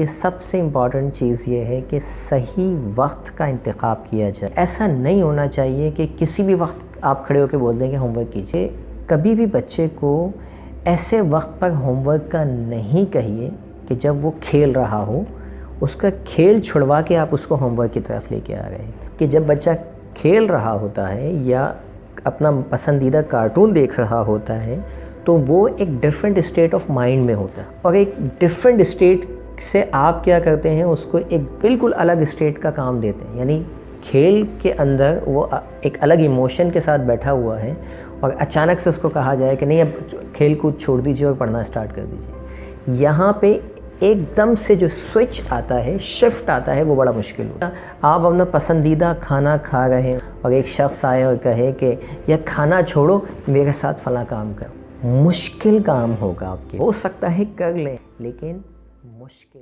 یہ سب سے امپورٹنٹ چیز یہ ہے کہ صحیح وقت کا انتخاب کیا جائے. ایسا نہیں ہونا چاہیے کہ کسی بھی وقت آپ کھڑے ہو کے بول دیں کہ ہوم ورک کیجیے. کبھی بھی بچے کو ایسے وقت پر ہوم ورک کا نہیں کہیے کہ جب وہ کھیل رہا ہو. اس کا کھیل چھڑوا کے آپ اس کو ہوم ورک کی طرف لے کے آ رہے ہیں. کہ جب بچہ کھیل رہا ہوتا ہے یا اپنا پسندیدہ کارٹون دیکھ رہا ہوتا ہے تو وہ ایک ڈیفرنٹ اسٹیٹ آف مائنڈ میں ہوتا ہے, اور ایک ڈیفرنٹ اسٹیٹ سے آپ کیا کرتے ہیں, اس کو ایک بالکل الگ اسٹیٹ کا کام دیتے ہیں. یعنی کھیل کے اندر وہ ایک الگ ایموشن کے ساتھ بیٹھا ہوا ہے اور اچانک سے اس کو کہا جائے کہ نہیں اب کھیل کود چھوڑ دیجیے اور پڑھنا اسٹارٹ کر دیجیے. یہاں پہ ایک دم سے جو سوئچ آتا ہے, شفٹ آتا ہے, وہ بڑا مشکل ہوتا ہے. آپ اپنا پسندیدہ کھانا کھا رہے ہیں اور ایک شخص آئے اور کہے کہ یہ کھانا چھوڑو میرے ساتھ فلاں کام کرو. مشکل کام ہوگا آپ کے, ہو سکتا ہے کر لیں لیکن مشکل.